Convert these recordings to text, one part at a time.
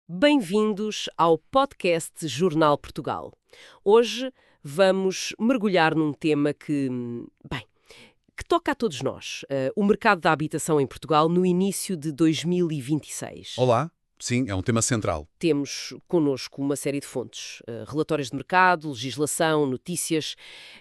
Bem-vindos ao podcast Jornal Portugal. Hoje vamos mergulhar num tema que toca a todos nós, o mercado da habitação em Portugal no início de 2026. Olá, sim, é um tema central. Temos connosco uma série de fontes, relatórios de mercado, legislação, notícias,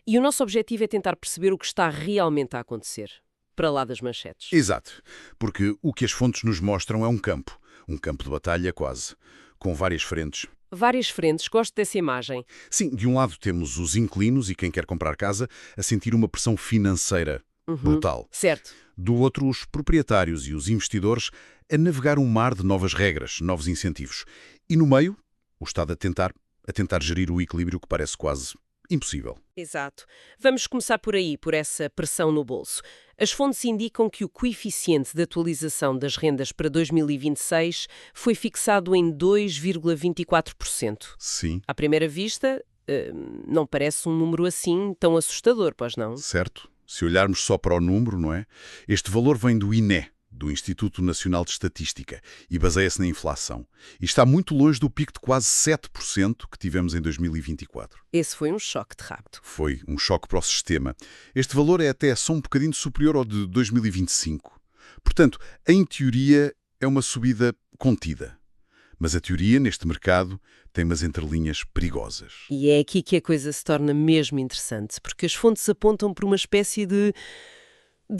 e o nosso objetivo é tentar perceber o que está realmente a acontecer, para lá das manchetes. Exato, porque o que as fontes nos mostram é um campo de batalha quase, com várias frentes. Várias frentes, gosto dessa imagem. Sim, de um lado temos os inquilinos e quem quer comprar casa a sentir uma pressão financeira brutal. Certo. Do outro, os proprietários e os investidores a navegar um mar de novas regras, novos incentivos. E no meio, o Estado a tentar gerir o equilíbrio que parece quase impossível. Exato. Vamos começar por aí, por essa pressão no bolso. As fontes indicam que o coeficiente de atualização das rendas para 2026 foi fixado em 2,24%. Sim. À primeira vista, não parece um número assim tão assustador, pois não? Certo. Se olharmos só para o número, não é? Este valor vem do INE, do Instituto Nacional de Estatística, e baseia-se na inflação. E está muito longe do pico de quase 7% que tivemos em 2024. Esse foi um choque de rapto. Foi um choque para o sistema. Este valor é até só um bocadinho superior ao de 2025. Portanto, em teoria, é uma subida contida. Mas a teoria, neste mercado, tem umas entrelinhas perigosas. E é aqui que a coisa se torna mesmo interessante, porque as fontes apontam por uma espécie de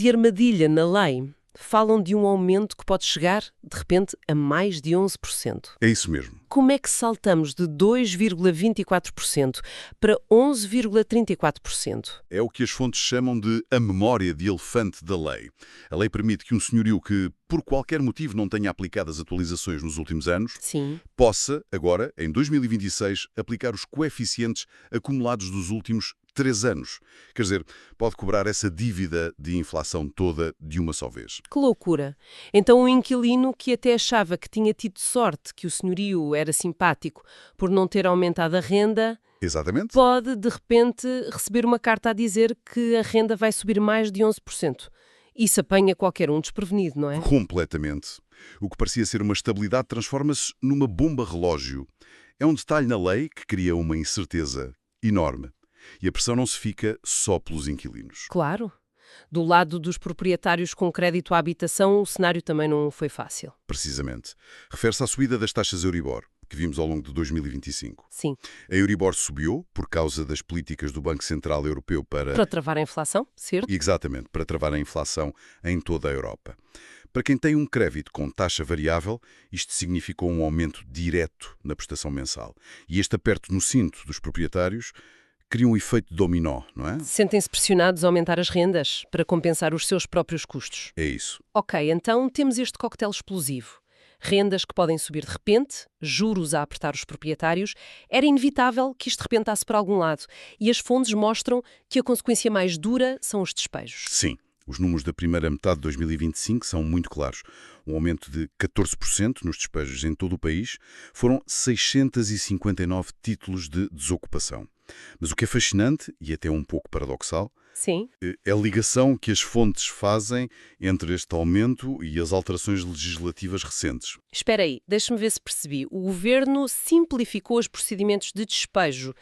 armadilha na lei. Falam de um aumento que pode chegar, de repente, a mais de 11%. É isso mesmo. Como é que saltamos de 2,24% para 11,34%? É o que as fontes chamam de a memória de elefante da lei. A lei permite que um senhorio que, por qualquer motivo, não tenha aplicado as atualizações nos últimos anos, Sim. possa, agora, em 2026, aplicar os coeficientes acumulados dos últimos 3 anos. Quer dizer, pode cobrar essa dívida de inflação toda de uma só vez. Que loucura! Então um inquilino que até achava que tinha tido sorte, que o senhorio era simpático por não ter aumentado a renda, Exatamente. pode, de repente, receber uma carta a dizer que a renda vai subir mais de 11%. Isso apanha qualquer um desprevenido, não é? Completamente. O que parecia ser uma estabilidade transforma-se numa bomba relógio. É um detalhe na lei que cria uma incerteza enorme. E a pressão não se fica só pelos inquilinos. Claro. Do lado dos proprietários com crédito à habitação, o cenário também não foi fácil. Precisamente. Refere-se à subida das taxas Euribor, que vimos ao longo de 2025. Sim. A Euribor subiu por causa das políticas do Banco Central Europeu Para travar a inflação, certo? Exatamente, para travar a inflação em toda a Europa. Para quem tem um crédito com taxa variável, isto significou um aumento direto na prestação mensal. E este aperto no cinto dos proprietários cria um efeito dominó, não é? Sentem-se pressionados a aumentar as rendas para compensar os seus próprios custos. É isso. Ok, então temos este coquetel explosivo. Rendas que podem subir de repente, juros a apertar os proprietários. Era inevitável que isto rebentasse para algum lado. E as fontes mostram que a consequência mais dura são os despejos. Sim. Os números da primeira metade de 2025 são muito claros. Um aumento de 14% nos despejos em todo o país. Foram 659 títulos de desocupação. Mas o que é fascinante, e até um pouco paradoxal, Sim. é a ligação que as fontes fazem entre este aumento e as alterações legislativas recentes. Espera aí, deixa-me ver se percebi. O governo simplificou os procedimentos de despejo,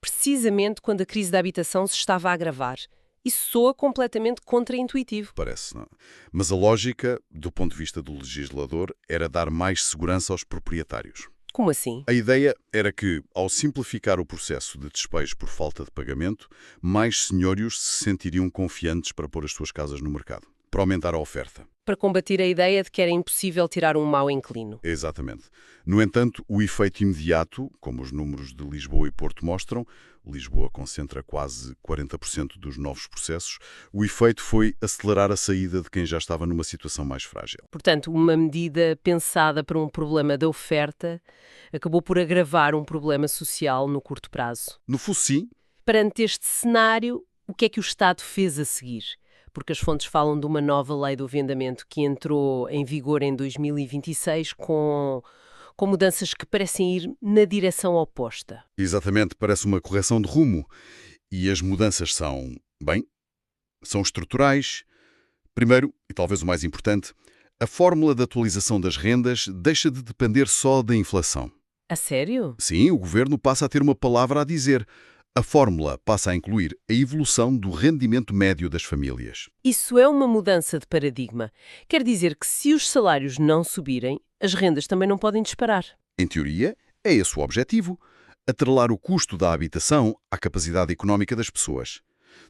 precisamente quando a crise da habitação se estava a agravar. Isso soa completamente contraintuitivo. Parece, não? Mas a lógica, do ponto de vista do legislador, era dar mais segurança aos proprietários. Como assim? A ideia era que, ao simplificar o processo de despejo por falta de pagamento, mais senhórios se sentiriam confiantes para pôr as suas casas no mercado, para aumentar a oferta. Para combater a ideia de que era impossível tirar um mau inquilino. Exatamente. No entanto, o efeito imediato, como os números de Lisboa e Porto mostram, Lisboa concentra quase 40% dos novos processos, o efeito foi acelerar a saída de quem já estava numa situação mais frágil. Portanto, uma medida pensada para um problema da oferta acabou por agravar um problema social no curto prazo. No fundo, sim. Perante este cenário, o que é que o Estado fez a seguir? Porque as fontes falam de uma nova lei do arrendamento que entrou em vigor em 2026 com mudanças que parecem ir na direção oposta. Exatamente, parece uma correção de rumo. E as mudanças são estruturais. Primeiro, e talvez o mais importante, A fórmula de atualização das rendas deixa de depender só da inflação. A sério? Sim, o governo passa a ter uma palavra a dizer. A fórmula passa a incluir a evolução do rendimento médio das famílias. Isso é uma mudança de paradigma. Quer dizer que se os salários não subirem, as rendas também não podem disparar. Em teoria, é esse o objetivo: atrelar o custo da habitação à capacidade económica das pessoas.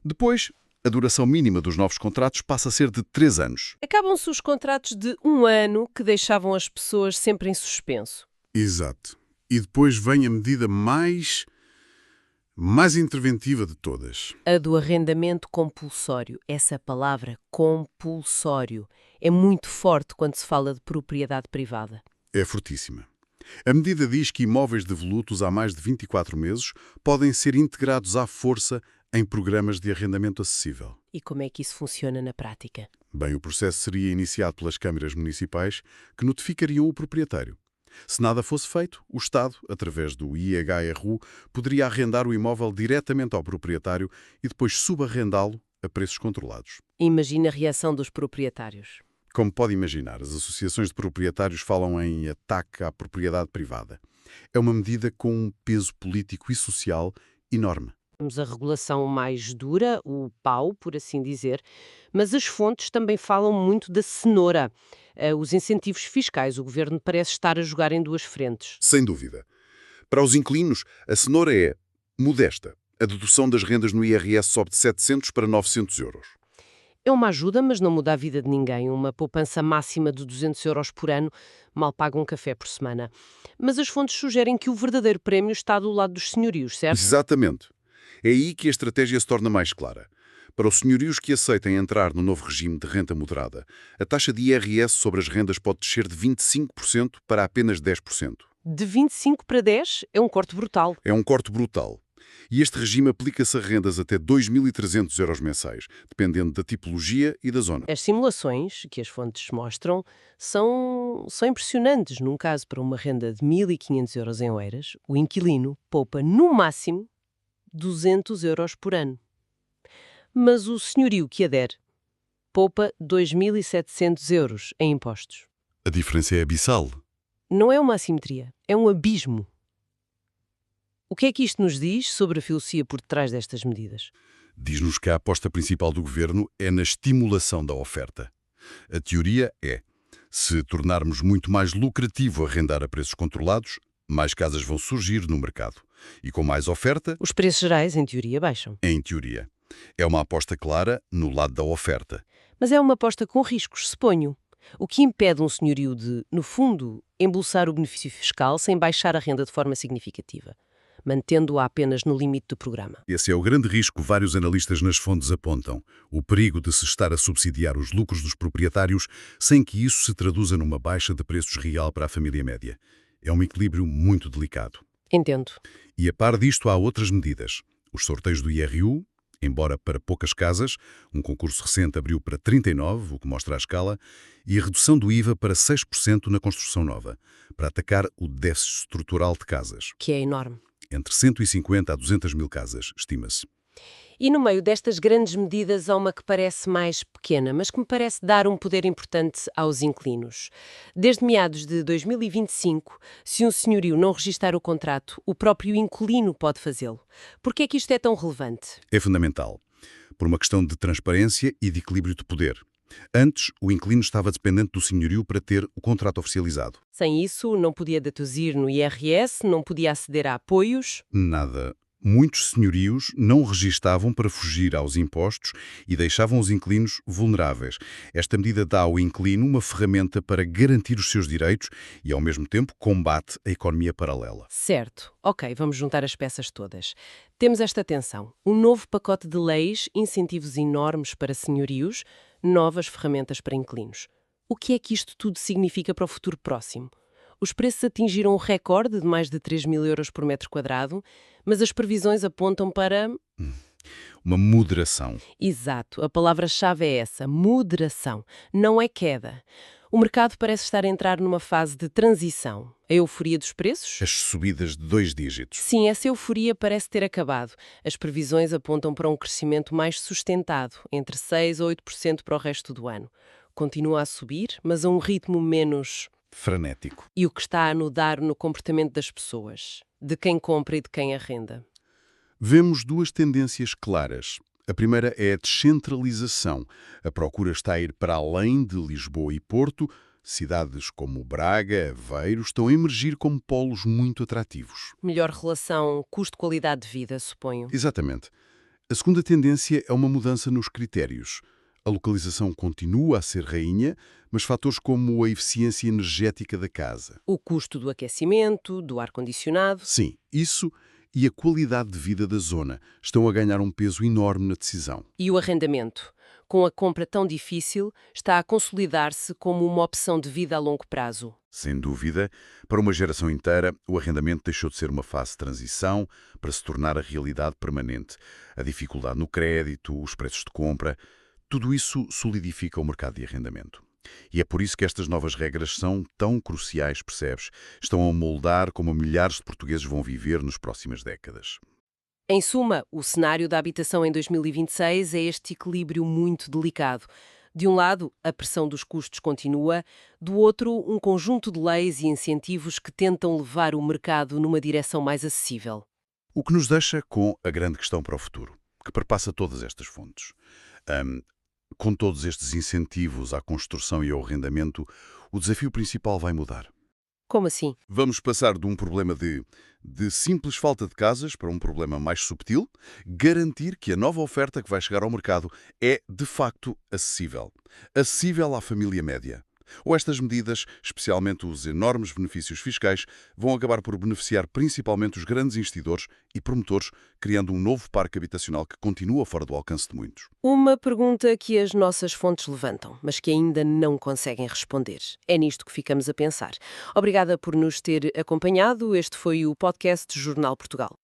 Depois, a duração mínima dos novos contratos passa a ser de 3 anos. Acabam-se os contratos de 1 ano que deixavam as pessoas sempre em suspenso. Exato. E depois vem a medida mais interventiva de todas. A do arrendamento compulsório. Essa palavra, compulsório, é muito forte quando se fala de propriedade privada. É fortíssima. A medida diz que imóveis devolutos há mais de 24 meses podem ser integrados à força em programas de arrendamento acessível. E como é que isso funciona na prática? Bem, o processo seria iniciado pelas câmaras municipais que notificariam o proprietário. Se nada fosse feito, o Estado, através do IHRU, poderia arrendar o imóvel diretamente ao proprietário e depois subarrendá-lo a preços controlados. Imagina a reação dos proprietários. Como pode imaginar, as associações de proprietários falam em ataque à propriedade privada. É uma medida com um peso político e social enorme. Temos a regulação mais dura, o pau, por assim dizer, mas as fontes também falam muito da cenoura. Os incentivos fiscais, o governo parece estar a jogar em duas frentes. Sem dúvida. Para os inquilinos, a cenoura é modesta. A dedução das rendas no IRS sobe de 700 para 900 euros. É uma ajuda, mas não muda a vida de ninguém. Uma poupança máxima de 200 euros por ano mal paga um café por semana. Mas as fontes sugerem que o verdadeiro prémio está do lado dos senhorios, certo? Exatamente. É aí que a estratégia se torna mais clara. Para os senhorios que aceitem entrar no novo regime de renta moderada, a taxa de IRS sobre as rendas pode descer de 25% para apenas 10%. De 25 para 10 é um corte brutal. É um corte brutal. E este regime aplica-se a rendas até 2.300 euros mensais, dependendo da tipologia e da zona. As simulações que as fontes mostram são impressionantes. Num caso para uma renda de 1.500 euros em Oeiras, o inquilino poupa no máximo 200 euros por ano. Mas o senhorio que adere poupa 2.700 euros em impostos. A diferença é abissal. Não é uma assimetria, é um abismo. O que é que isto nos diz sobre a filosofia por detrás destas medidas? Diz-nos que a aposta principal do governo é na estimulação da oferta. A teoria é: se tornarmos muito mais lucrativo arrendar a preços controlados, mais casas vão surgir no mercado. E com mais oferta, Os preços gerais, em teoria, baixam. em teoria. É uma aposta clara no lado da oferta. Mas é uma aposta com riscos, suponho. O que impede um senhorio de, no fundo, embolsar o benefício fiscal sem baixar a renda de forma significativa, mantendo-a apenas no limite do programa. Esse é o grande risco que vários analistas nas fontes apontam. O perigo de se estar a subsidiar os lucros dos proprietários sem que isso se traduza numa baixa de preços real para a família média. É um equilíbrio muito delicado. Entendo. E a par disto há outras medidas. Os sorteios do IRU, embora para poucas casas, um concurso recente abriu para 39, o que mostra a escala, e a redução do IVA para 6% na construção nova, para atacar o déficit estrutural de casas. Que é enorme. Entre 150 a 200 mil casas, estima-se. E no meio destas grandes medidas há uma que parece mais pequena, mas que me parece dar um poder importante aos inquilinos. Desde meados de 2025, se um senhorio não registar o contrato, o próprio inquilino pode fazê-lo. Por que é que isto é tão relevante? É fundamental, por uma questão de transparência e de equilíbrio de poder. Antes, o inquilino estava dependente do senhorio para ter o contrato oficializado. Sem isso, não podia deduzir no IRS, não podia aceder a apoios. Nada. Muitos senhorios não registavam para fugir aos impostos e deixavam os inquilinos vulneráveis. Esta medida dá ao inquilino uma ferramenta para garantir os seus direitos e, ao mesmo tempo, combate a economia paralela. Certo. Ok, vamos juntar as peças todas. Temos esta tensão. Um novo pacote de leis, incentivos enormes para senhorios, novas ferramentas para inquilinos. O que é que isto tudo significa para o futuro próximo? Os preços atingiram um recorde de mais de 3.000 euros por metro quadrado, mas as previsões apontam para... Uma moderação. Exato, a palavra-chave é essa, moderação, não é queda. O mercado parece estar a entrar numa fase de transição. A euforia dos preços? As subidas de 2 dígitos. Sim, essa euforia parece ter acabado. As previsões apontam para um crescimento mais sustentado, entre 6% a 8% para o resto do ano. continua a subir, mas a um ritmo menos... frenético. E o que está a anudar no comportamento das pessoas, de quem compra e de quem arrenda? Vemos duas tendências claras. A primeira é a descentralização. A procura está a ir para além de Lisboa e Porto. Cidades como Braga, Aveiro estão a emergir como polos muito atrativos. Melhor relação custo-qualidade de vida, suponho. Exatamente. A segunda tendência é uma mudança nos critérios. A localização continua a ser rainha, mas fatores como a eficiência energética da casa. O custo do aquecimento, do ar-condicionado. Sim, isso e a qualidade de vida da zona estão a ganhar um peso enorme na decisão. E o arrendamento, com a compra tão difícil, está a consolidar-se como uma opção de vida a longo prazo. Sem dúvida, para uma geração inteira, o arrendamento deixou de ser uma fase de transição para se tornar a realidade permanente. A dificuldade no crédito, os preços de compra, tudo isso solidifica o mercado de arrendamento. E é por isso que estas novas regras são tão cruciais, percebes? Estão a moldar como milhares de portugueses vão viver nas próximas décadas. Em suma, o cenário da habitação em 2026 é este equilíbrio muito delicado. De um lado, a pressão dos custos continua, do outro, um conjunto de leis e incentivos que tentam levar o mercado numa direção mais acessível. O que nos deixa com a grande questão para o futuro, que perpassa todas estas fontes. Com todos estes incentivos à construção e ao arrendamento, o desafio principal vai mudar. Como assim? Vamos passar de um problema de simples falta de casas para um problema mais subtil, garantir que a nova oferta que vai chegar ao mercado é, de facto, acessível. Acessível à família média. Ou estas medidas, especialmente os enormes benefícios fiscais, vão acabar por beneficiar principalmente os grandes investidores e promotores, criando um novo parque habitacional que continua fora do alcance de muitos. Uma pergunta que as nossas fontes levantam, mas que ainda não conseguem responder. É nisto que ficamos a pensar. Obrigada por nos ter acompanhado. Este foi o podcast Jornal Portugal.